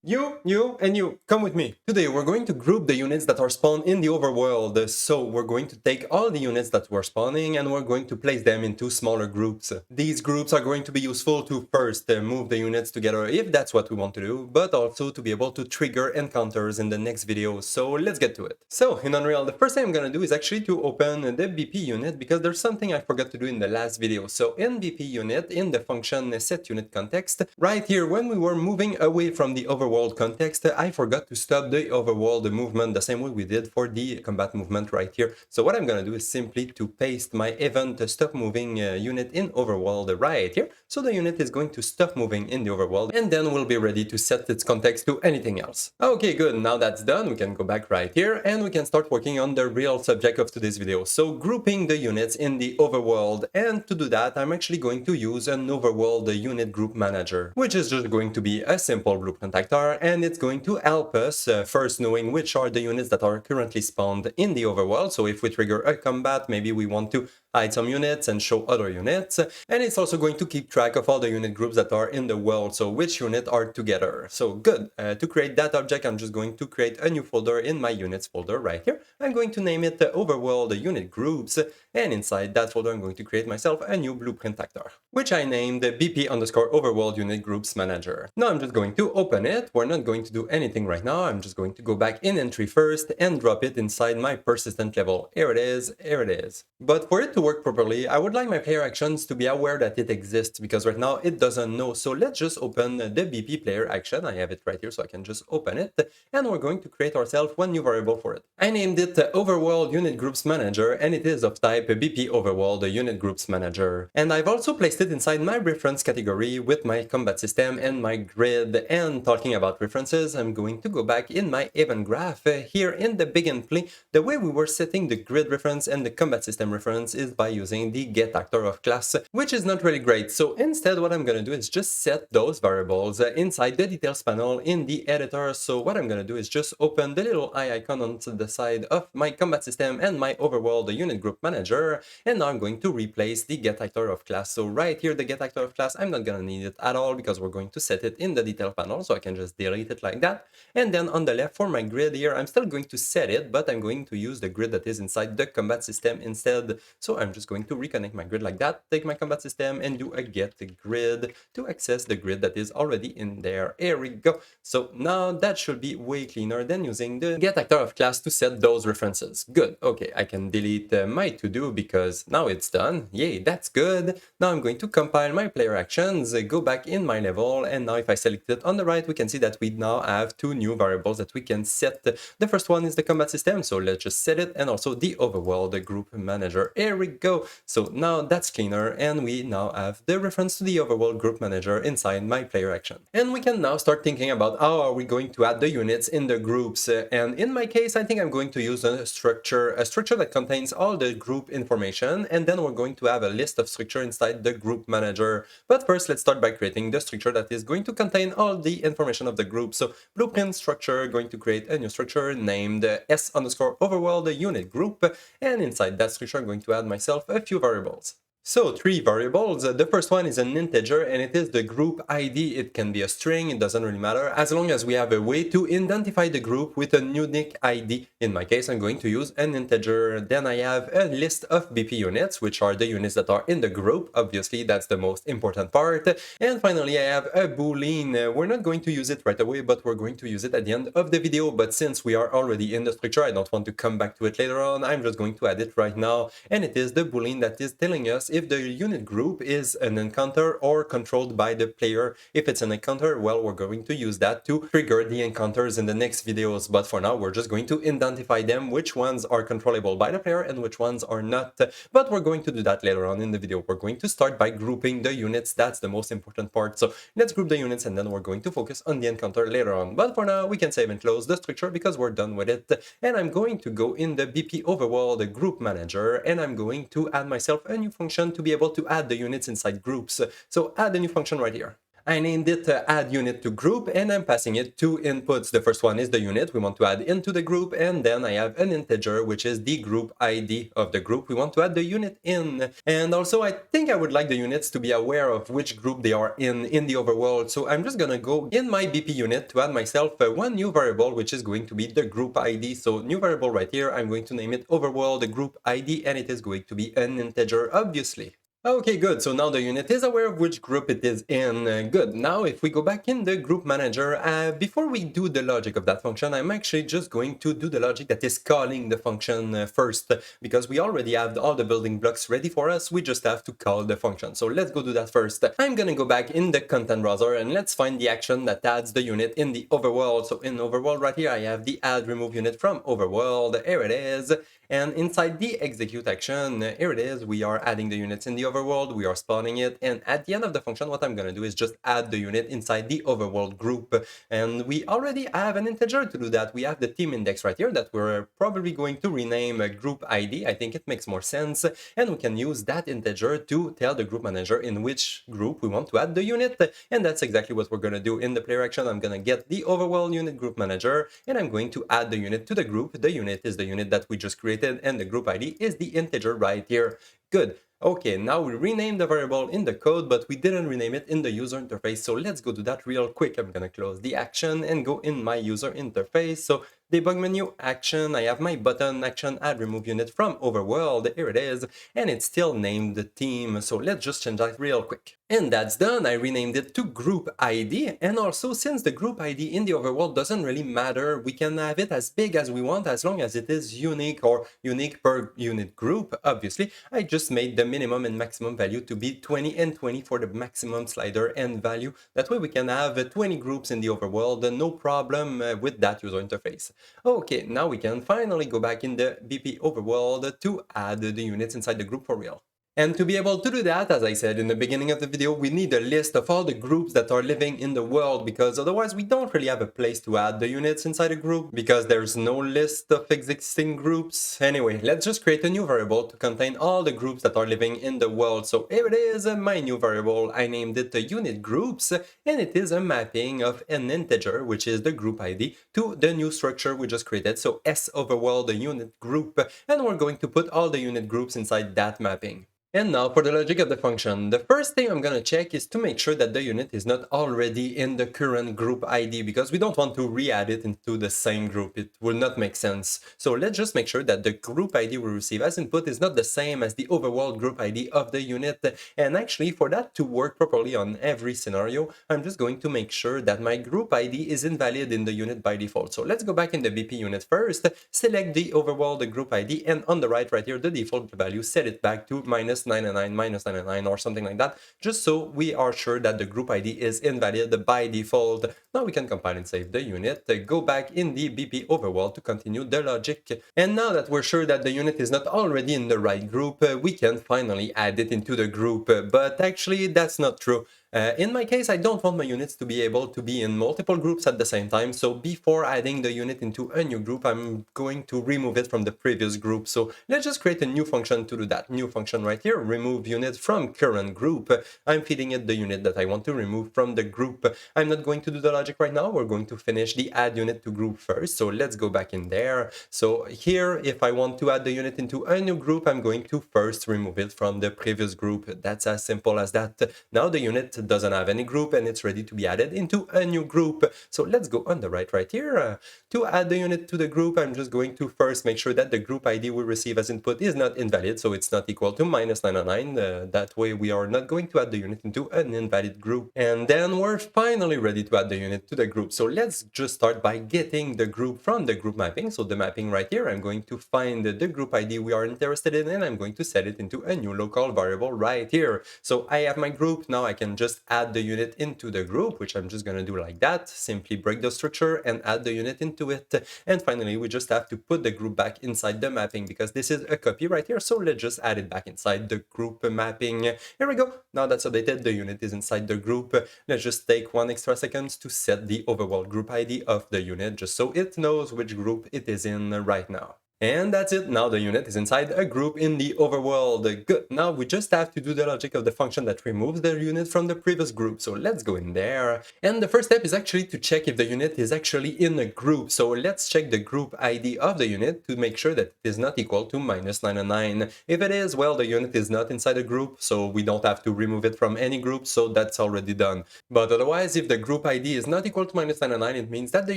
You, and you, come with me. Today we're going to group the units that are spawned in the overworld. So we're going to take all the units that were spawning and we're going to place them into smaller groups. These groups are going to be useful to first move the units together if that's what we want to do, but also to be able to trigger encounters in the next video. So let's get to it. So in Unreal, the first thing I'm going to do is actually to open the BP unit because there's something I forgot to do in the last video. So in BP unit, in the function set unit context, right here when we were moving away from the overworld context, I forgot to stop the overworld movement the same way we did for the combat movement right here. So what I'm gonna do is simply to paste my event stop moving unit in overworld right here. So the unit is going to stop moving in the overworld and then we'll be ready to set its context to anything else. Okay, good. Now that's done, we can go back right here and we can start working on the real subject of today's video. So grouping the units in the overworld, and to do that I'm actually going to use an overworld unit group manager, which is just going to be a simple blueprint actor, and it's going to help us first knowing which are the units that are currently spawned in the overworld. So if we trigger a combat, maybe we want to hide some units and show other units, and it's also going to keep track of all the unit groups that are in the world, so which unit are together. So good. To create that object, I'm just going to create a new folder in my units folder right here. I'm going to name it Overworld Unit Groups, and inside that folder I'm going to create myself a new blueprint actor, which I named BP_Overworld Unit Groups Manager. Now I'm just going to open it. We're not going to do anything right now. I'm just going to go back in entry first and drop it inside my persistent level. Here it is, here it is. But for it to work properly, I would like my player actions to be aware that it exists, because right now it doesn't know. So let's just open the BP player action. I have it right here, so I can just open it, and we're going to create ourselves one new variable for it. I named it Overworld Unit Groups Manager, and it is of type BP Overworld Unit Groups Manager. And I've also placed it inside my reference category with my combat system and my grid. And talking about references, I'm going to go back in my event graph. Here in the begin play, the way we were setting the grid reference and the combat system reference is by using the get actor of class, which is not really great. So instead what I'm going to do is just set those variables inside the details panel in the editor. So what I'm going to do is just open the little eye icon on the side of my combat system and my overworld unit group manager, and now I'm going to replace the get actor of class. So right here, the get actor of class, I'm not going to need it at all because we're going to set it in the detail panel, so I can just delete it like that. And then on the left for my grid here, I'm still going to set it, but I'm going to use the grid that is inside the combat system instead. So I'm just going to reconnect my grid like that, take my combat system and do a get grid to access the grid that is already in there. Here we go. So now that should be way cleaner than using the get actor of class to set those references. Good. Okay, I can delete my to-do because now it's done. Yay, that's good. Now I'm going to compile my player actions, go back in my level, and now if I select it on the right, we can see that we now have two new variables that we can set. The first one is the combat system, so let's just set it, and also the overworld group manager. Here we go. So now that's cleaner, and we now have the reference to the overworld group manager inside my player action. And we can now start thinking about how are we going to add the units in the groups. And in my case, I think I'm going to use a structure that contains all the group information, and then we're going to have a list of structure inside the group manager. But first, let's start by creating the structure that is going to contain all the information of the group. So blueprint structure, going to create a new structure named S_overworld unit group, and inside that structure I'm going to add myself a few variables. So three variables. The first one is an integer, and it is the group ID. It can be a string, it doesn't really matter, as long as we have a way to identify the group with a unique ID. In my case, I'm going to use an integer. Then I have a list of BP units, which are the units that are in the group. Obviously, that's the most important part. And finally, I have a boolean. We're not going to use it right away, but we're going to use it at the end of the video. But since we are already in the structure, I don't want to come back to it later on. I'm just going to add it right now. And it is the boolean that is telling us if the unit group is an encounter or controlled by the player. If it's an encounter, well, we're going to use that to trigger the encounters in the next videos. But for now, we're just going to identify them, which ones are controllable by the player and which ones are not. But we're going to do that later on in the video. We're going to start by grouping the units. That's the most important part. So let's group the units, and then we're going to focus on the encounter later on. But for now, we can save and close the structure because we're done with it. And I'm going to go in the BP Overworld Group Manager, and I'm going to add myself a new function to be able to add the units inside groups. So add a new function right here. I named it add unit to group, and I'm passing it two inputs. The first one is the unit we want to add into the group, and then I have an integer, which is the group ID of the group we want to add the unit in. And also, I think I would like the units to be aware of which group they are in the overworld. So I'm just gonna go in my BP unit to add myself one new variable, which is going to be the group ID. So new variable right here, I'm going to name it overworld group ID, and it is going to be an integer, obviously. Okay, good. So now the unit is aware of which group it is in. Good. Now, if we go back in the group manager, before we do the logic of that function, I'm actually just going to do the logic that is calling the function first, because we already have all the building blocks ready for us. We just have to call the function. So let's go do that first. I'm gonna go back in the content browser and let's find the action that adds the unit in the overworld. So in overworld right here, I have the add remove unit from overworld. Here it is. And inside the execute action, here it is, we are adding the units in the overworld, we are spawning it, and at the end of the function, what I'm going to do is just add the unit inside the overworld group. And we already have an integer to do that. We have the team index right here that we're probably going to rename a group ID. I think it makes more sense. And we can use that integer to tell the group manager in which group we want to add the unit. And that's exactly what we're going to do in the player action. I'm going to get the overworld unit group manager, and I'm going to add the unit to the group. The unit is the unit that we just created, and the group ID is the integer right here. Good. Okay, now we renamed the variable in the code, but we didn't rename it in the user interface. So let's go do that real quick. I'm gonna close the action and go in my user interface. So debug menu action, I have my button action add remove unit from overworld. Here it is, and it's still named the team. So let's just change that real quick. And that's done. I renamed it to group ID. And also, since the group ID in the overworld doesn't really matter, we can have it as big as we want as long as it is unique, or unique per unit group. Obviously, I just made the minimum and maximum value to be 20 and 20 for the maximum slider and value. That way we can have 20 groups in the overworld, no problem with that user interface. Okay, now we can finally go back in the BP overworld to add the units inside the group for real. And to be able to do that, as I said in the beginning of the video, we need a list of all the groups that are living in the world, because otherwise we don't really have a place to add the units inside a group, because there's no list of existing groups. Anyway, let's just create a new variable to contain all the groups that are living in the world. So here it is, my new variable. I named it unit groups, and it is a mapping of an integer, which is the group ID, to the new structure we just created. So S overworld unit group, and we're going to put all the unit groups inside that mapping. And now for the logic of the function. The first thing I'm gonna check is to make sure that the unit is not already in the current group ID, because we don't want to re-add it into the same group. It will not make sense. So let's just make sure that the group ID we receive as input is not the same as the overworld group ID of the unit. And actually, for that to work properly on every scenario, I'm just going to make sure that my group ID is invalid in the unit by default. So let's go back in the BP unit first, select the overworld group ID, and on the right here, the default value, set it back to -99 or something like that, just so we are sure that the group ID is invalid by default. Now we can compile and save the unit, go back in the BP overworld to continue the logic. And now that we're sure that the unit is not already in the right group, we can finally add it into the group. But actually, that's not true. In my case, I don't want my units to be able to be in multiple groups at the same time, so before adding the unit into a new group, I'm going to remove it from the previous group. So let's just create a new function to do that. New function right here, remove unit from current group. I'm feeding it the unit that I want to remove from the group. I'm not going to do the logic right now. We're going to finish the add unit to group first. So let's go back in there. So here, if I want to add the unit into a new group, I'm going to first remove it from the previous group. That's as simple as that. Now the unit doesn't have any group and it's ready to be added into a new group. So let's go on the right here. To add the unit to the group, I'm just going to first make sure that the group ID we receive as input is not invalid, so it's not equal to -909. That way we are not going to add the unit into an invalid group. And then we're finally ready to add the unit to the group. So let's just start by getting the group from the group mapping. So the mapping right here, I'm going to find the group ID we are interested in, and I'm going to set it into a new local variable right here. So I have my group. Now I can just add the unit into the group, which I'm just going to do like that. Simply break the structure and add the unit into it. And finally, we just have to put the group back inside the mapping, because this is a copy right here. So let's just add it back inside the group mapping. Here we go. Now that's updated. The unit is inside the group. Let's just take 1 extra seconds to set the overworld group ID of the unit, just so it knows which group it is in right now. And that's it, now the unit is inside a group in the overworld. Good, now we just have to do the logic of the function that removes the unit from the previous group. So let's go in there. And the first step is actually to check if the unit is actually in a group. So let's check the group ID of the unit to make sure that it is not equal to -99. If it is, well, the unit is not inside a group, so we don't have to remove it from any group, so that's already done. But otherwise, if the group ID is not equal to -99, it means that the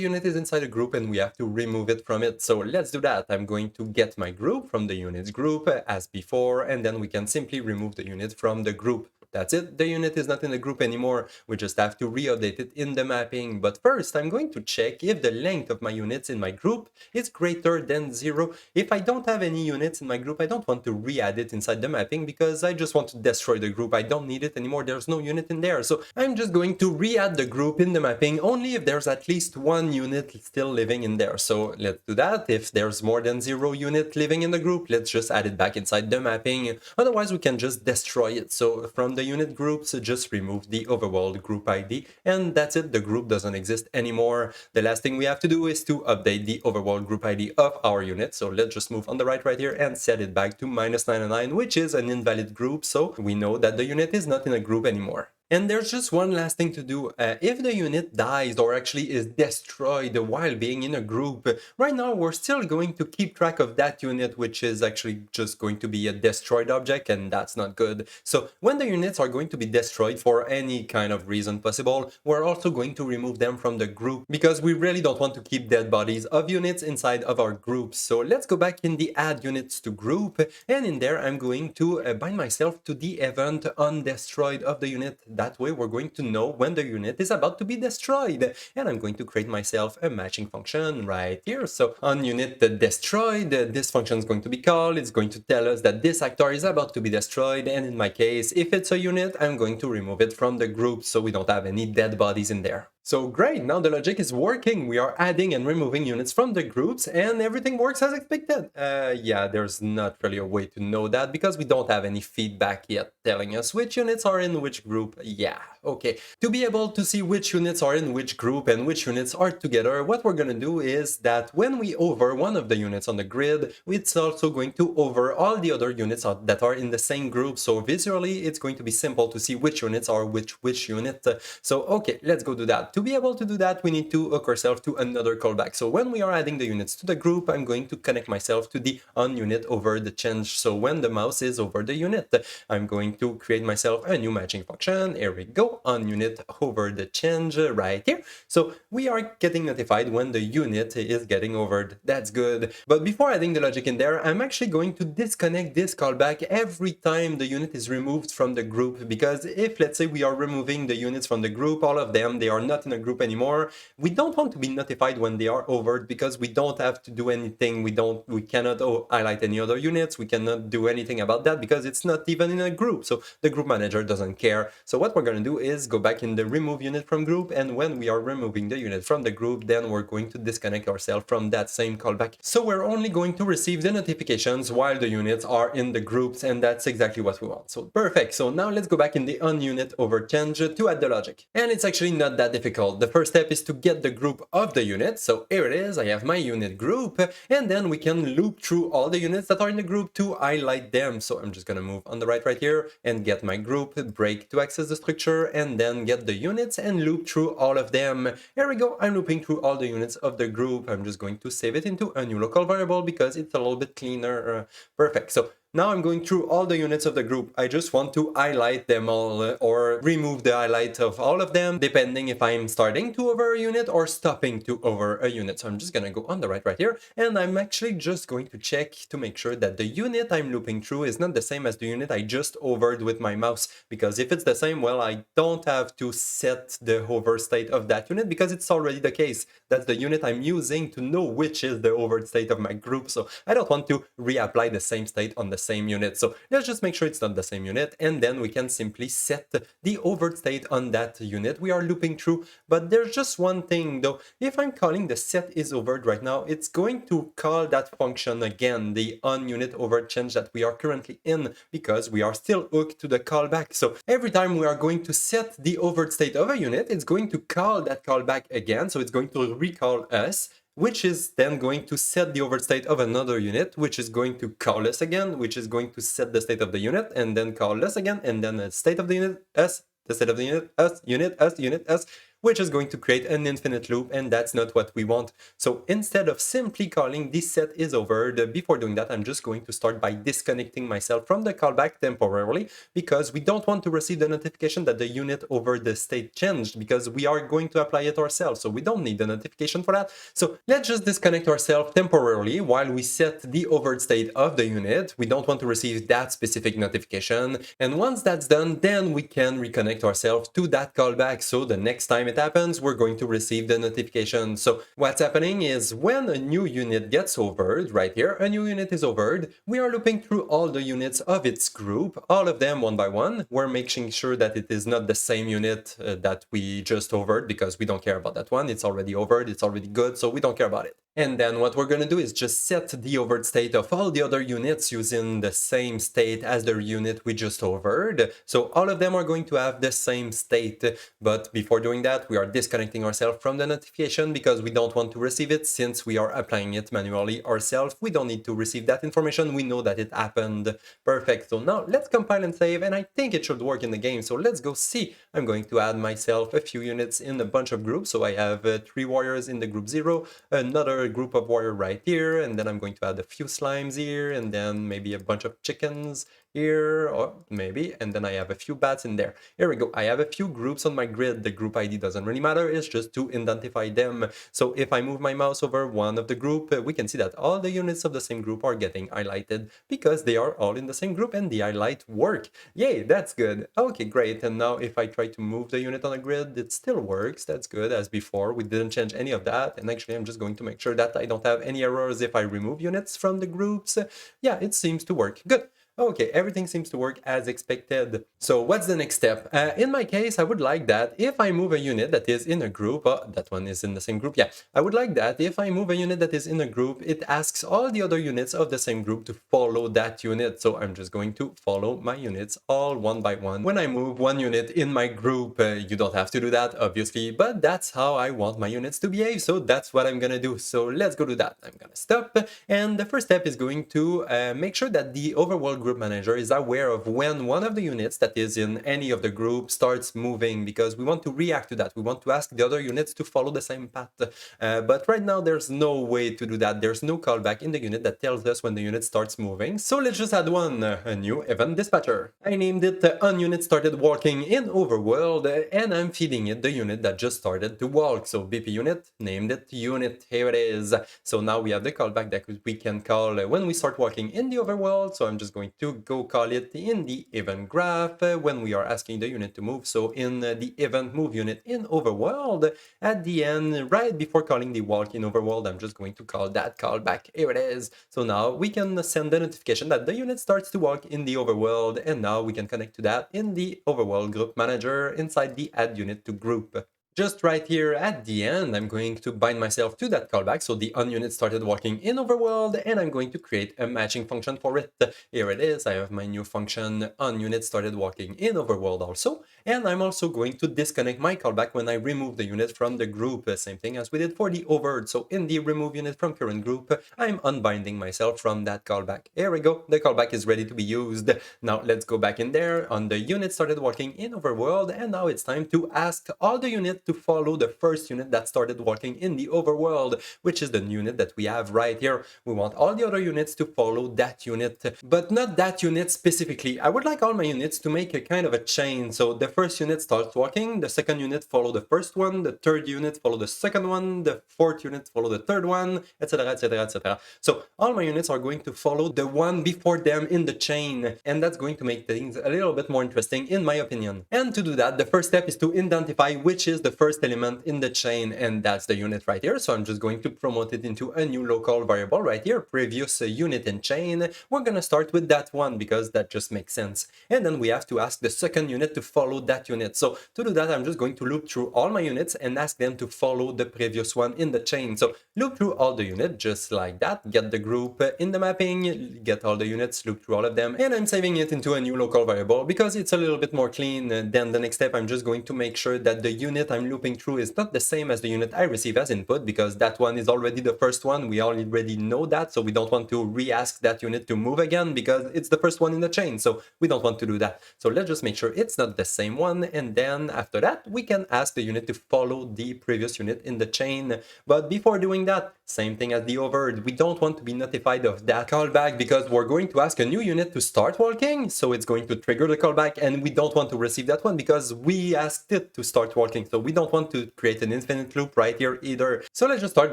unit is inside a group and we have to remove it from it. So let's do that. I'm going to get my group from the units group as before, and then we can simply remove the unit from the group. That's it, the unit is not in the group anymore, we just have to re-update it in the mapping. But first, I'm going to check if the length of my units in my group is greater than 0. If I don't have any units in my group, I don't want to re-add it inside the mapping because I just want to destroy the group. I don't need it anymore, there's no unit in there. So I'm just going to re-add the group in the mapping only if there's at least one unit still living in there. So let's do that. If there's more than 0 unit living in the group, let's just add it back inside the mapping. Otherwise, we can just destroy it. So from the unit groups, just remove the overworld group ID, and that's it, the group doesn't exist anymore. The last thing we have to do is to update the overworld group ID of our unit. So let's just move on the right here and set it back to -99, which is an invalid group, so we know that the unit is not in a group anymore. And there's just one last thing to do. If the unit dies or actually is destroyed while being in a group, right now we're still going to keep track of that unit, which is actually just going to be a destroyed object, and that's not good. So when the units are going to be destroyed for any kind of reason possible, we're also going to remove them from the group because we really don't want to keep dead bodies of units inside of our groups. So let's go back in the add units to group, and in there I'm going to bind myself to the event undestroyed of the unit. That way we're going to know when the unit is about to be destroyed. And I'm going to create myself a matching function right here. So on unit destroyed, this function is going to be called. It's going to tell us that this actor is about to be destroyed. And in my case, if it's a unit, I'm going to remove it from the group so we don't have any dead bodies in there. So great, now the logic is working. We are adding and removing units from the groups and everything works as expected. Yeah, there's not really a way to know that because we don't have any feedback yet telling us which units are in which group. Yeah, okay. To be able to see which units are in which group and which units are together, what we're gonna do is that when we hover one of the units on the grid, it's also going to hover all the other units that are in the same group. So visually, it's going to be simple to see which units are which unit. So okay, let's go do that. To be able to do that, we need to hook ourselves to another callback. So when we are adding the units to the group, I'm going to connect myself to the onUnit over the change. So when the mouse is over the unit, I'm going to create myself a new matching function. Here we go, onUnit over the change right here. So we are getting notified when the unit is getting hovered. That's good. But before adding the logic in there, I'm actually going to disconnect this callback every time the unit is removed from the group. Because if, let's say, we are removing the units from the group, all of them, they are not in a group anymore, we don't want to be notified when they are hovered because we don't have to do anything. We cannot highlight any other units. We cannot do anything about that because it's not even in a group. So the group manager doesn't care. So what we're going to do is go back in the remove unit from group, and when we are removing the unit from the group, then we're going to disconnect ourselves from that same callback. So we're only going to receive the notifications while the units are in the groups, and that's exactly what we want. So perfect. So now let's go back in the onUnit over change to add the logic. And it's actually not that difficult. The first step is to get the group of the unit. So here it is, I have my unit group, and then we can loop through all the units that are in the group to highlight them. So I'm just gonna move on the right here and get my group, break to access the structure, and then get the units and loop through all of them. Here we go, I'm looping through all the units of the group. I'm just going to save it into a new local variable because it's a little bit cleaner. Perfect. So now I'm going through all the units of the group. I just want to highlight them all or remove the highlight of all of them, depending if I'm starting to hover a unit or stopping to hover a unit. So I'm just gonna go on the right here, and I'm actually just going to check to make sure that the unit I'm looping through is not the same as the unit I just hovered with my mouse. Because if it's the same, well, I don't have to set the hover state of that unit because it's already the case. That's the unit I'm using to know which is the hovered state of my group. So I don't want to reapply the same state on the same unit. So let's just make sure it's not the same unit, and then we can simply set the hovered state on that unit we are looping through. But there's just one thing though. If I'm calling the set is hovered right now, it's going to call that function again, the onUnit over change that we are currently in, because we are still hooked to the callback. So every time we are going to set the hovered state of a unit, it's going to call that callback again. So it's going to recall us. which is then going to set the overstate of another unit, which is going to call us again, which is going to set the state of the unit, and then call us again, and then the state of the unit, s, the state of the unit, s, unit, s, unit, s, which is going to create an infinite loop, and that's not what we want. So instead of simply calling this set is over, before doing that, I'm just going to start by disconnecting myself from the callback temporarily, because we don't want to receive the notification that the unit over the state changed, because we are going to apply it ourselves, so we don't need the notification for that. So let's just disconnect ourselves temporarily while we set the overt state of the unit. We don't want to receive that specific notification, and once that's done, then we can reconnect ourselves to that callback, so the next time it happens, we're going to receive the notification. So what's happening is when a new unit gets overed, right here, a new unit is overed, we are looping through all the units of its group, all of them one by one. We're making sure that it is not the same unit that we just overed, because we don't care about that one. It's already overed, it's already good, so we don't care about it. And then what we're going to do is just set the overt state of all the other units using the same state as the unit we just overed. So all of them are going to have the same state. But before doing that, we are disconnecting ourselves from the notification because we don't want to receive it since we are applying it manually ourselves. We don't need to receive that information. We know that it happened. Perfect. So now let's compile and save, and I think it should work in the game. So let's go see. I'm going to add myself a few units in a bunch of groups. So I have 3 warriors in the group 0, another group of warrior right here, and then I'm going to add a few slimes here, and then maybe a bunch of chickens here, or maybe, and then I have a few bats in there. Here we go. I have a few groups on my grid. The group ID doesn't really matter, it's just to identify them. So if I move my mouse over one of the group, we can see that all the units of the same group are getting highlighted because they are all in the same group and the highlight work. Yay, that's good. Okay, great. And now if I try to move the unit on a grid, it still works. That's good. As before, we didn't change any of that. And actually, I'm just going to make sure that I don't have any errors if I remove units from the groups. Yeah, it seems to work. Good. Okay, everything seems to work as expected. So what's the next step? In my case, I would like that if I move a unit that is in a group, that one is in the same group, yeah. I would like that if I move a unit that is in a group, it asks all the other units of the same group to follow that unit. So I'm just going to follow my units all one by one. When I move one unit in my group, you don't have to do that, obviously, but that's how I want my units to behave. So that's what I'm gonna do. So let's go do that. I'm gonna stop. And the first step is going to make sure that the overworld group manager is aware of when one of the units that is in any of the group starts moving, because we want to react to that. We want to ask the other units to follow the same path. But right now there's no way to do that. There's no callback in the unit that tells us when the unit starts moving. So let's just add one, a new event dispatcher. I named it on unit started walking in Overworld, and I'm feeding it the unit that just started to walk. So BP unit, named it unit, here it is. So now we have the callback that we can call when we start walking in the Overworld. So I'm just going to go call it in the event graph when we are asking the unit to move. So in the event move unit in Overworld, at the end, right before calling the walk in Overworld, I'm just going to call that callback. Here it is. So now we can send the notification that the unit starts to walk in the Overworld, and now we can connect to that in the Overworld group manager inside the add unit to group. Just right here at the end, I'm going to bind myself to that callback. So the unit started walking in Overworld, and I'm going to create a matching function for it. Here it is. I have my new function unit started walking in Overworld also. And I'm also going to disconnect my callback when I remove the unit from the group. Same thing as we did for the overt. So in the remove unit from current group, I'm unbinding myself from that callback. Here we go. The callback is ready to be used. Now let's go back in there on the unit started walking in Overworld. And now it's time to ask all the units to follow the first unit that started walking in the Overworld, which is the unit that we have right here. We want all the other units to follow that unit, but not that unit specifically. I would like all my units to make a kind of a chain. So the first unit starts walking, the second unit follow the first one, the third unit follow the second one, the fourth unit follow the third one, etc, etc, etc. So all my units are going to follow the one before them in the chain, and that's going to make things a little bit more interesting in my opinion. And to do that, the first step is to identify which is the first element in the chain, and that's the unit right here. So I'm just going to promote it into a new local variable right here, previous unit in chain. We're gonna start with that one because that just makes sense. And then we have to ask the second unit to follow that unit. So to do that, I'm just going to loop through all my units and ask them to follow the previous one in the chain. So loop through all the units just like that, get the group in the mapping, get all the units, loop through all of them, and I'm saving it into a new local variable because it's a little bit more clean. Then the next step, I'm just going to make sure that the unit I'm I'm looping through is not the same as the unit I receive as input, because that one is already the first one. We already know that, so we don't want to re-ask that unit to move again because it's the first one in the chain, so we don't want to do that. So let's just make sure it's not the same one, and then after that we can ask the unit to follow the previous unit in the chain. But before doing that, same thing as the overworld, we don't want to be notified of that callback because we're going to ask a new unit to start walking, so it's going to trigger the callback, and we don't want to receive that one because we asked it to start walking, so we don't want to create an infinite loop right here either. So let's just start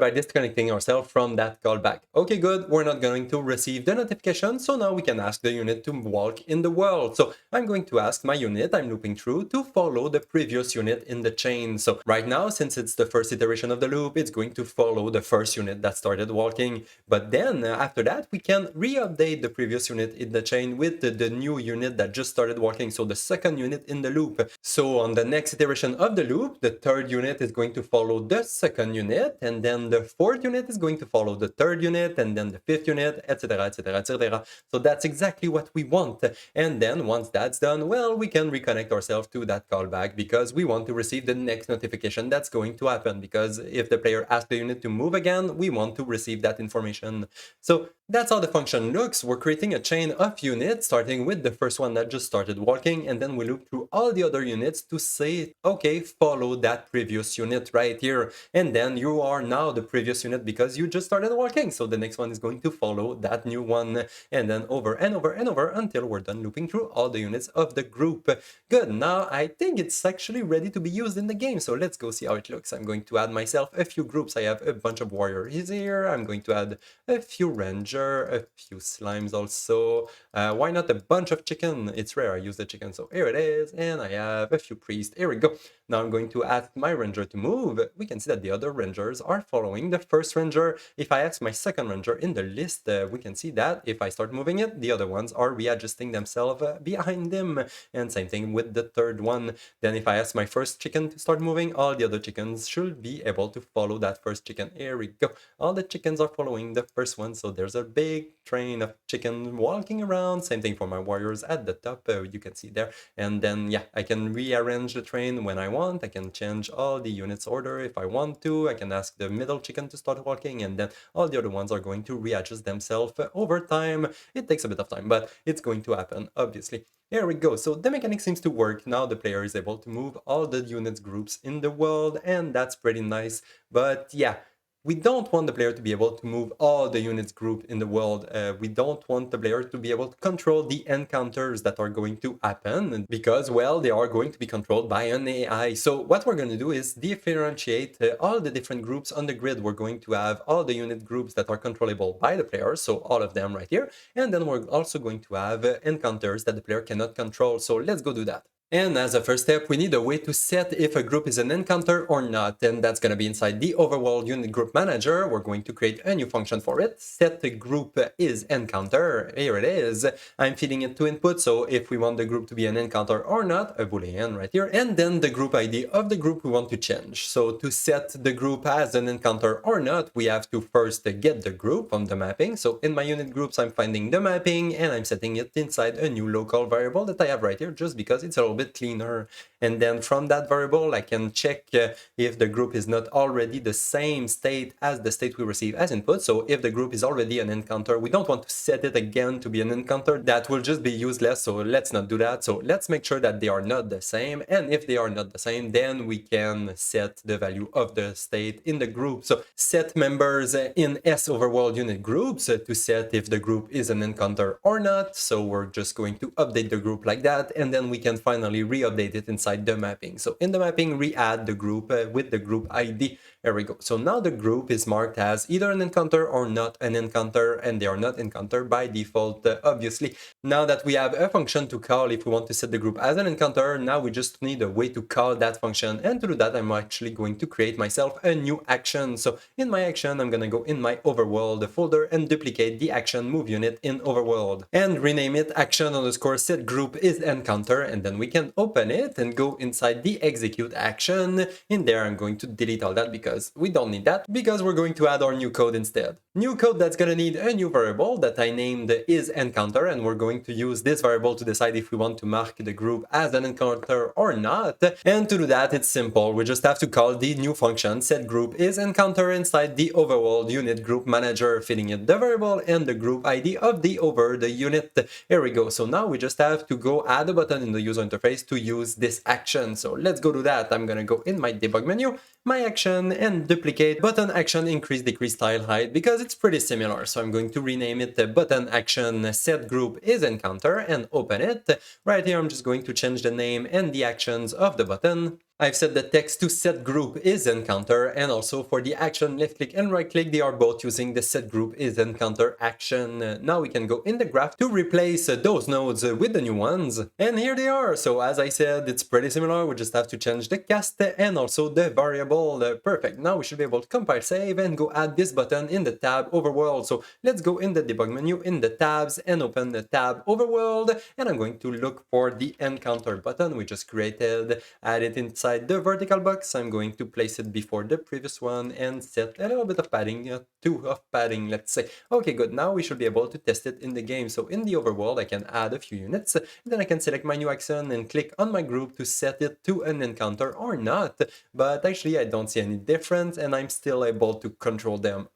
by disconnecting ourselves from that callback. Okay, good, we're not going to receive the notification, so now we can ask the unit to walk in the world. So I'm going to ask my unit I'm looping through to follow the previous unit in the chain. So right now, since it's the first iteration of the loop, it's going to follow the first unit that started walking. But then after that, we can re-update the previous unit in the chain with the new unit that just started walking, so the second unit in the loop. So on the next iteration of the loop, the third unit is going to follow the second unit, and then the fourth unit is going to follow the third unit, and then the fifth unit, etc, etc, etc. So that's exactly what we want. And then once that's done, well, we can reconnect ourselves to that callback because we want to receive the next notification that's going to happen, because if the player asks the unit to move again, we want to receive that information. So that's how the function looks. We're creating a chain of units, starting with the first one that just started walking, and then we loop through all the other units to say, okay, follow that previous unit right here. And then you are now the previous unit because you just started walking. So the next one is going to follow that new one, and then over and over and over until we're done looping through all the units of the group. Good, now I think it's actually ready to be used in the game. So let's go see how it looks. I'm going to add myself a few groups. I have a bunch of warriors here. I'm going to add a few rangers, a few slimes also. Why not a bunch of chicken? It's rare I use the chicken, so here it is. And I have a few priests. Here we go. Now I'm going to ask my ranger to move. We can see that the other rangers are following the first ranger. If I ask my second ranger in the list, we can see that if I start moving it, the other ones are readjusting themselves behind them. And same thing with the third one. Then if I ask my first chicken to start moving, all the other chickens should be able to follow that first chicken. Here we go. All the chickens are following the first one, so there's a big train of chicken walking around. Same thing for my warriors at the top, you can see there. And then yeah, I can rearrange the train when I want. I can change all the units order if I want to. I can ask the middle chicken to start walking, and then all the other ones are going to readjust themselves over time. It takes a bit of time, but it's going to happen, obviously. There we go. So the mechanic seems to work. Now the player is able to move all the units groups in the world, and that's pretty nice. But yeah, we don't want the player to be able to move all the units group in the world. We don't want the player to be able to control the encounters that are going to happen because, well, they are going to be controlled by an AI. So what we're going to do is differentiate all the different groups on the grid. We're going to have all the unit groups that are controllable by the player, so all of them right here. And then we're also going to have encounters that the player cannot control. So let's go do that. And as a first step, we need a way to set if a group is an encounter or not, and that's going to be inside the Overworld Unit Group Manager. We're going to create a new function for it. Set the group is encounter. Here it is. I'm feeding it two inputs, so if we want the group to be an encounter or not, a boolean right here, and then the group ID of the group we want to change. So to set the group as an encounter or not, we have to first get the group on the mapping. So in my unit groups, I'm finding the mapping, and I'm setting it inside a new local variable that I have right here, just because it's a little bit cleaner. And then from that variable, I can check if the group is not already the same state as the state we receive as input. So if the group is already an encounter, we don't want to set it again to be an encounter. That will just be useless, so let's not do that. So let's make sure that they are not the same, and if they are not the same, then we can set the value of the state in the group. So set members in S Overworld unit groups to set if the group is an encounter or not. So we're just going to update the group like that, and then we can finally re-update it inside the mapping. So in the mapping, re-add the group with the group ID. There we go. So now the group is marked as either an encounter or not an encounter, and they are not encounter by default, obviously. Now that we have a function to call if we want to set the group as an encounter, now we just need a way to call that function. And to do that, I'm actually going to create myself a new action. So in my action, I'm going to go in my Overworld folder and duplicate the action move unit in Overworld and rename it action_set group is encounter. And then we can open it and go inside the execute action. In there, I'm going to delete all that because we don't need that, because we're going to add our new code instead. New code that's gonna need a new variable that I named is encounter, and we're going to use this variable to decide if we want to mark the group as an encounter or not. And to do that, it's simple. We just have to call the new function set group is encounter inside the overworld unit group manager, feeding it the variable and the group ID of the unit. Here we go. So now we just have to go add a button in the user interface to use this action. So let's go do that. I'm gonna go in my debug menu, my action, and duplicate button action increase decrease style height because it's pretty similar. So I'm going to rename it button action set group is encounter and open it. Right here, I'm just going to change the name and the actions of the button. I've set the text to set group is encounter, and also for the action left click and right click, they are both using the set group is encounter action. Now we can go in the graph to replace those nodes with the new ones, and here they are. So as I said, it's pretty similar. We just have to change the cast and also the variable. Perfect. Now we should be able to compile, save, and go add this button in the tab Overworld. So let's go in the debug menu in the tabs and open the tab Overworld, and I'm going to look for the encounter button we just created, add it inside the vertical box. I'm going to place it before the previous one and set a little bit of padding, 2 of padding, let's say. Okay, good. Now we should be able to test it in the game. So in the overworld, I can add a few units, and then I can select my new action and click on my group to set it to an encounter or not. But actually, I don't see any difference, and I'm still able to control them.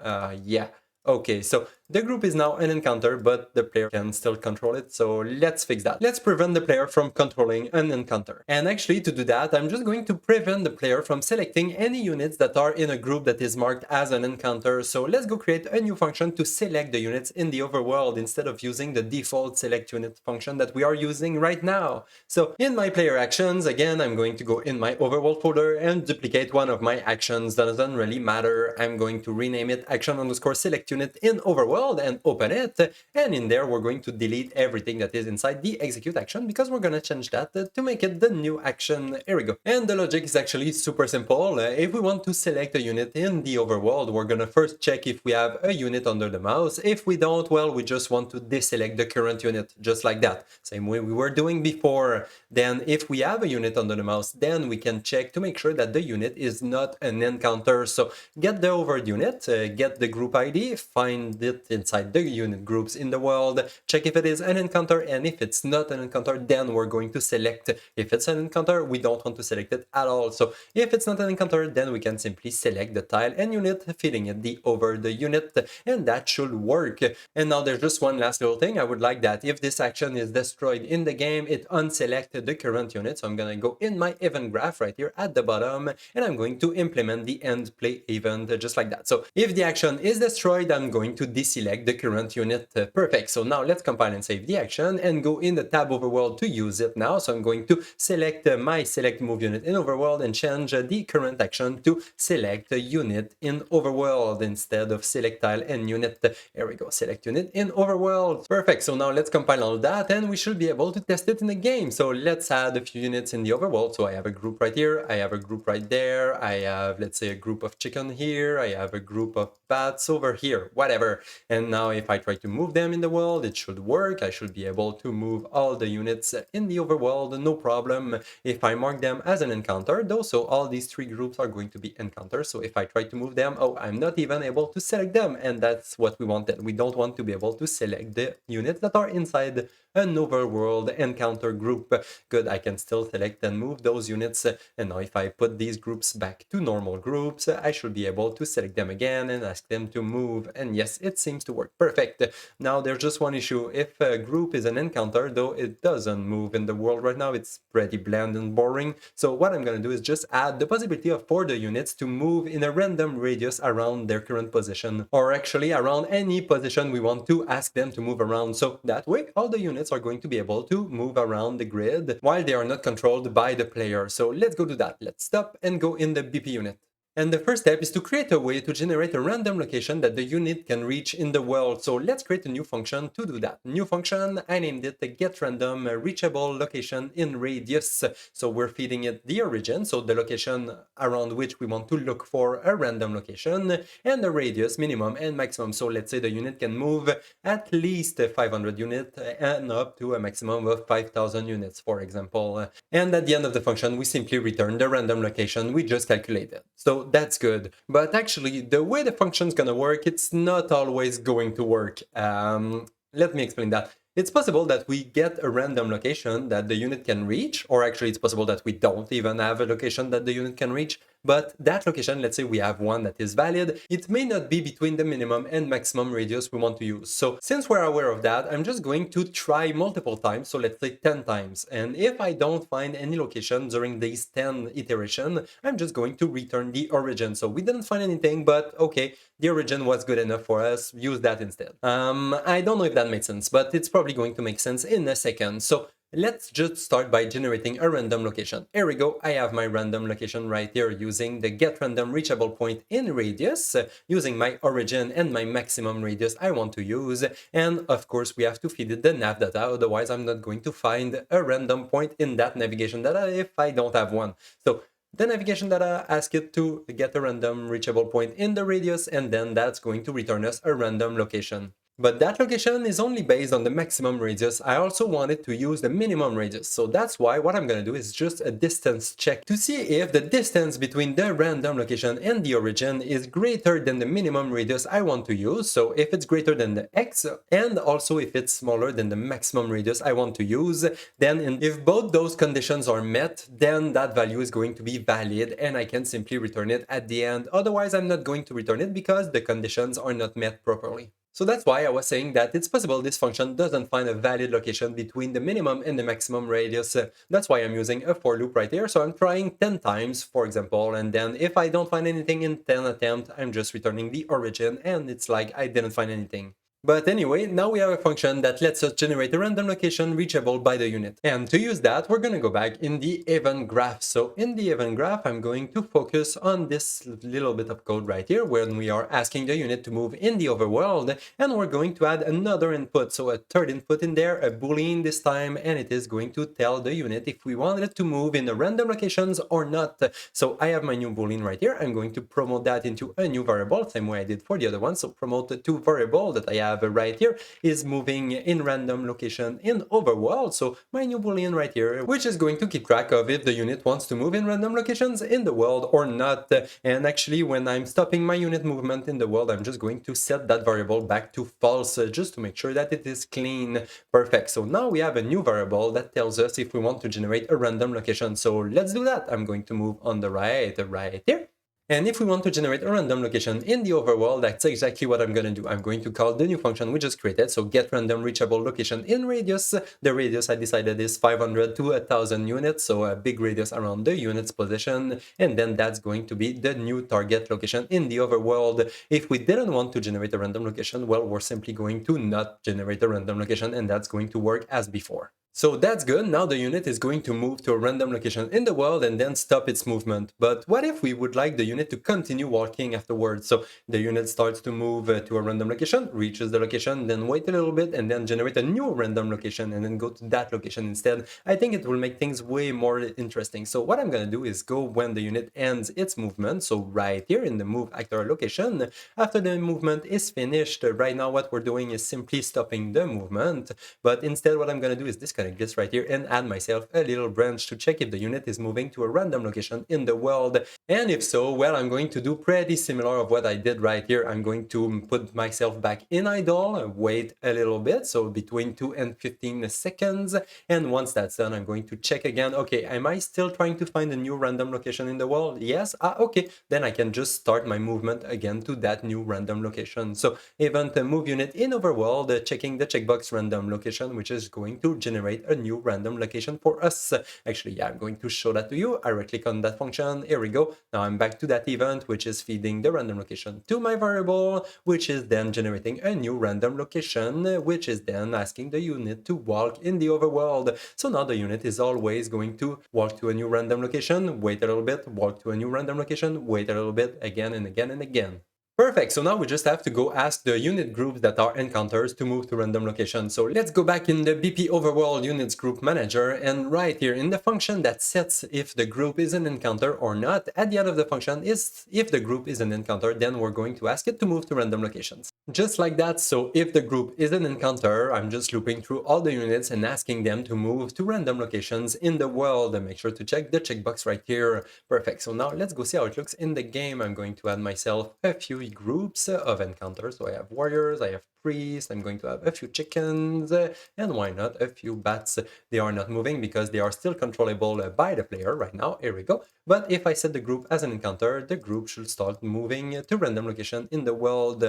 Yeah. Okay, so the group is now an encounter, but the player can still control it, so let's fix that. Let's prevent the player from controlling an encounter. And actually, to do that, I'm just going to prevent the player from selecting any units that are in a group that is marked as an encounter. So let's go create a new function to select the units in the overworld instead of using the default select unit function that we are using right now. So in my player actions, again, I'm going to go in my overworld folder and duplicate one of my actions. That doesn't really matter. I'm going to rename it action underscore select unit in overworld and open it, and in there we're going to delete everything that is inside the execute action because we're going to change that to make it the new action. Here we go. And the logic is actually super simple. If we want to select a unit in the overworld, we're going to first check if we have a unit under the mouse. If we don't, well, we just want to deselect the current unit, just like that, same way we were doing before. Then if we have a unit under the mouse, then we can check to make sure that the unit is not an encounter. So get the overworld unit, get the group ID, find it inside the unit groups in the world, check if it is an encounter, and if it's not an encounter, then we're going to select. If it's an encounter, we don't want to select it at all. So if it's not an encounter, then we can simply select the tile and unit, feeding it the over the unit, and that should work. And now there's just one last little thing. I would like that if this action is destroyed in the game, it unselect the current unit. So I'm gonna go in my event graph right here at the bottom, and I'm going to implement the end play event just like that. So if the action is destroyed, I'm going to deselect the current unit. Perfect. So now let's compile and save the action and go in the tab overworld to use it now. So I'm going to select my select move unit in overworld and change the current action to select a unit in overworld instead of select tile and unit. Here we go, select unit in overworld. Perfect. So now let's compile all that and we should be able to test it in the game. So let's add a few units in the overworld. So I have a group right here, I have a group right there, I have, let's say, a group of chicken here, I have a group of bats over here, whatever. And now if I try to move them in the world, it should work. I should be able to move all the units in the overworld, no problem. If I mark them as an encounter though, so all these three groups are going to be encounters. So if I try to move them, oh, I'm not even able to select them, and that's what we wanted. We don't want to be able to select the units that are inside an overworld encounter group. Good, I can still select and move those units, and now if I put these groups back to normal groups, I should be able to select them again and ask them to move, and yes, it seems to work. Perfect. Now there's just one issue. If a group is an encounter, though, it doesn't move in the world right now. It's pretty bland and boring. So what I'm gonna do is just add the possibility for the units to move in a random radius around their current position, or actually around any position we want to ask them to move around. So that way all the units are going to be able to move around the grid while they are not controlled by the player. So let's go do that. Let's stop and go in the BP unit. And the first step is to create a way to generate a random location that the unit can reach in the world. So let's create a new function to do that. New function, I named it the getRandom reachable location in radius. So we're feeding it the origin, so the location around which we want to look for a random location, and the radius minimum and maximum. So let's say the unit can move at least 500 units and up to a maximum of 5,000 units, for example. And at the end of the function, we simply return the random location we just calculated. So that's good. But actually, the way the function is gonna work, it's not always going to work. Let me explain that. It's possible that we get a random location that the unit can reach, or actually it's possible that we don't even have a location that the unit can reach, but that location, let's say we have one that is valid, it may not be between the minimum and maximum radius we want to use. So since we're aware of that, I'm just going to try multiple times, so let's say 10 times. And if I don't find any location during these 10 iterations, I'm just going to return the origin. So we didn't find anything, but okay, the origin was good enough for us, use that instead. I don't know if that made sense, but it's probably going to make sense in a second. So let's just start by generating a random location. Here we go, I have my random location right here using the getRandom reachable point in radius, using my origin and my maximum radius I want to use, and of course we have to feed it the nav data, otherwise I'm not going to find a random point in that navigation data if I don't have one. So the navigation data asks it to get a random reachable point in the radius, and then that's going to return us a random location. But that location is only based on the maximum radius. I also wanted to use the minimum radius. So that's why what I'm going to do is just a distance check to see if the distance between the random location and the origin is greater than the minimum radius I want to use. So if it's greater than the x, and also if it's smaller than the maximum radius I want to use, then if both those conditions are met, then that value is going to be valid and I can simply return it at the end. Otherwise, I'm not going to return it because the conditions are not met properly. So that's why I was saying that it's possible this function doesn't find a valid location between the minimum and the maximum radius. That's why I'm using a for loop right here. So I'm trying 10 times, for example, and then if I don't find anything in 10 attempts, I'm just returning the origin, and it's like I didn't find anything. But anyway, now we have a function that lets us generate a random location reachable by the unit. And to use that, we're going to go back in the event graph. So in the event graph, I'm going to focus on this little bit of code right here, when we are asking the unit to move in the overworld, and we're going to add another input. So a third input in there, a boolean this time, and it is going to tell the unit if we want it to move in the random locations or not. So I have my new boolean right here. I'm going to promote that into a new variable, same way I did for the other one. So promote the two variable that I have right here is moving in random location in overworld. So my new boolean right here, which is going to keep track of if the unit wants to move in random locations in the world or not. And actually, when I'm stopping my unit movement in the world, I'm just going to set that variable back to false, just to make sure that it is clean. Perfect. So now we have a new variable that tells us if we want to generate a random location. So let's do that. I'm going to move on the right here. And if we want to generate a random location in the overworld, that's exactly what I'm going to do. I'm going to call the new function we just created, so getRandom reachable location in radius. The radius I decided is 500 to 1,000 units, so a big radius around the unit's position, and then that's going to be the new target location in the overworld. If we didn't want to generate a random location, well, we're simply going to not generate a random location, and that's going to work as before. So that's good. Now the unit is going to move to a random location in the world and then stop its movement. But what if we would like the unit to continue walking afterwards? So the unit starts to move to a random location, reaches the location, then wait a little bit and then generate a new random location and then go to that location instead. I think it will make things way more interesting. So what I'm going to do is go when the unit ends its movement. So right here in the move actor location, after the movement is finished, right now what we're doing is simply stopping the movement. But instead what I'm going to do is disconnect this right here and add myself a little branch to check if the unit is moving to a random location in the world. And if so, well, I'm going to do pretty similar of what I did right here. I'm going to put myself back in idle, wait a little bit, so between 2 and 15 seconds. And once that's done, I'm going to check again. Okay, am I still trying to find a new random location in the world? Yes. Okay, then I can just start my movement again to that new random location. So event move unit in overworld, checking the checkbox random location, which is going to generate a new random location for us. Actually, yeah, I'm going to show that to you. I right click on that function. Here we go. go. Now I'm back to that event, which is feeding the random location to my variable, which is then generating a new random location, which is then asking the unit to walk in the overworld. So now the unit is always going to walk to a new random location, wait a little bit, walk to a new random location, wait a little bit, again and again and again. Perfect, so now we just have to go ask the unit groups that are encounters to move to random locations. So let's go back in the BP Overworld Units Group Manager, and right here in the function that sets if the group is an encounter or not, at the end of the function is if the group is an encounter, then we're going to ask it to move to random locations. Just like that, so if the group is an encounter, I'm just looping through all the units and asking them to move to random locations in the world, and make sure to check the checkbox right here. Perfect, so now let's go see how it looks in the game. I'm going to add myself a few groups of encounters. So I have warriors, I have priests, I'm going to have a few chickens, and why not a few bats. They are not moving because they are still controllable by the player right now. Here we go. But if I set the group as an encounter, the group should start moving to random location in the world.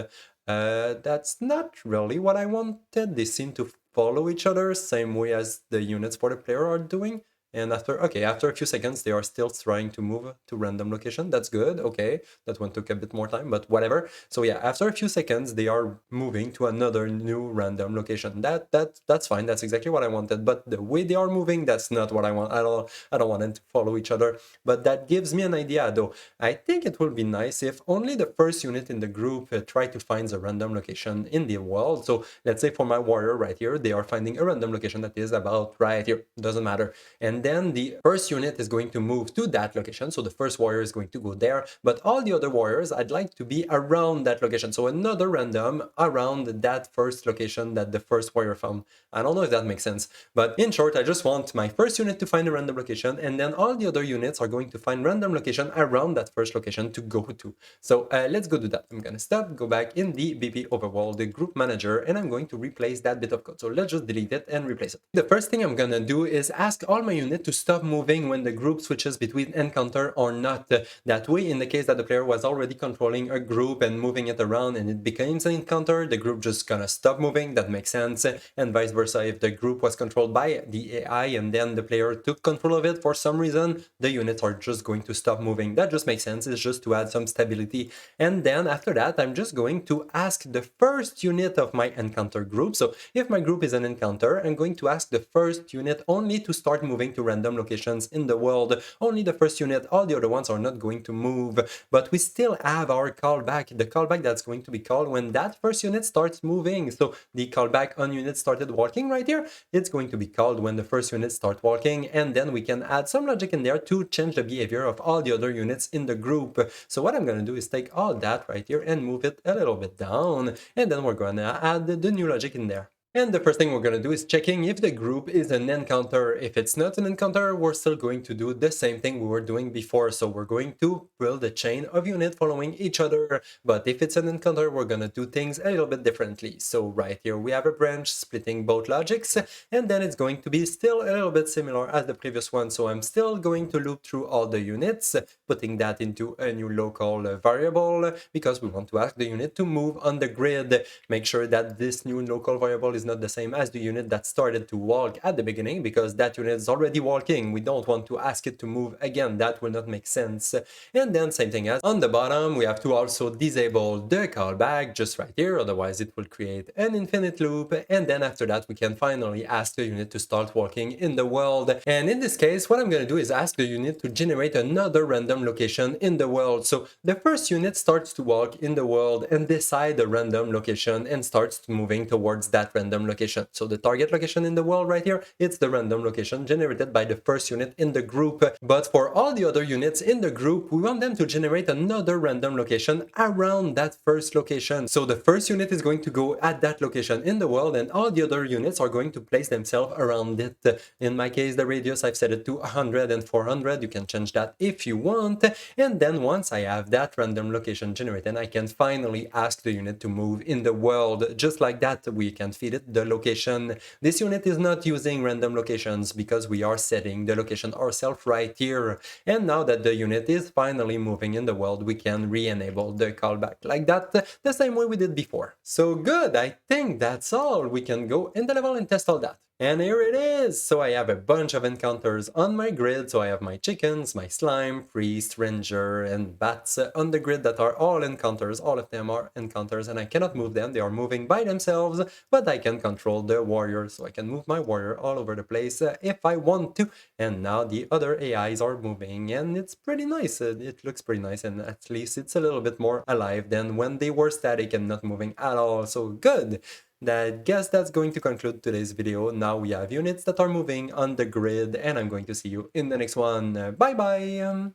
That's not really what I wanted. They seem to follow each other, same way as the units for the player are doing. And after a few seconds, they are still trying to move to random location. That's good. Okay, that one took a bit more time, but whatever. So yeah, after a few seconds, they are moving to another new random location. That's fine. That's exactly what I wanted. But the way they are moving, that's not what I want at all. I don't want them to follow each other. But that gives me an idea, though. I think it would be nice if only the first unit in the group try to find a random location in the world. So let's say for my warrior right here, they are finding a random location that is about right here. Doesn't matter. And then the first unit is going to move to that location. So the first warrior is going to go there, but all the other warriors, I'd like to be around that location. So another random around that first location that the first warrior found. I don't know if that makes sense, but in short, I just want my first unit to find a random location, and then all the other units are going to find random location around that first location to go to. So let's go do that. I'm gonna stop, go back in the BP Overworld, the group manager, and I'm going to replace that bit of code. So let's just delete it and replace it. The first thing I'm gonna do is ask all my units to stop moving when the group switches between encounter or not. That way, in the case that the player was already controlling a group and moving it around and it becomes an encounter, the group just gonna stop moving. That makes sense. And vice versa, if the group was controlled by the AI and then the player took control of it for some reason, the units are just going to stop moving. That just makes sense. It's just to add some stability. And then after that, I'm just going to ask the first unit of my encounter group. So if my group is an encounter, I'm going to ask the first unit only to start moving to random locations in the world. Only the first unit, all the other ones are not going to move, but we still have our callback, the callback that's going to be called when that first unit starts moving. So the callback on unit started walking right here, it's going to be called when the first unit start walking, and then we can add some logic in there to change the behavior of all the other units in the group. So what I'm going to do is take all that right here and move it a little bit down, and then we're going to add the new logic in there. And the first thing we're going to do is checking if the group is an encounter. If it's not an encounter, we're still going to do the same thing we were doing before. So we're going to build a chain of units following each other. But if it's an encounter, we're going to do things a little bit differently. So right here, we have a branch splitting both logics, and then it's going to be still a little bit similar as the previous one. So I'm still going to loop through all the units, putting that into a new local variable, because we want to ask the unit to move on the grid. Make sure that this new local variable is not the same as the unit that started to walk at the beginning, because that unit is already walking. We don't want to ask it to move again. That will not make sense. And then same thing as on the bottom, we have to also disable the callback just right here, otherwise it will create an infinite loop. And then after that, we can finally ask the unit to start walking in the world. And in this case, what I'm going to do is ask the unit to generate another random location in the world. So the first unit starts to walk in the world and decide a random location and starts moving towards that random location. So the target location in the world right here, it's the random location generated by the first unit in the group. But for all the other units in the group, we want them to generate another random location around that first location. So the first unit is going to go at that location in the world, and all the other units are going to place themselves around it. In my case, the radius, I've set it to 100 and 400. You can change that if you want. And then once I have that random location generated, I can finally ask the unit to move in the world. Just like that, we can feed it the location. This unit is not using random locations because we are setting the location ourselves right here. And now that the unit is finally moving in the world, we can re-enable the callback like that, the same way we did before. So good, I think that's all. We can go in the level and test all that. And here it is! So I have a bunch of encounters on my grid. So I have my chickens, my slime, priest, ranger, and bats on the grid that are all encounters. All of them are encounters, and I cannot move them. They are moving by themselves, but I can control the warrior. So I can move my warrior all over the place if I want to. And now the other AIs are moving, and it's pretty nice. It looks pretty nice, and at least it's a little bit more alive than when they were static and not moving at all. So good! I guess that's going to conclude today's video. Now we have units that are moving on the grid, and I'm going to see you in the next one. Bye bye!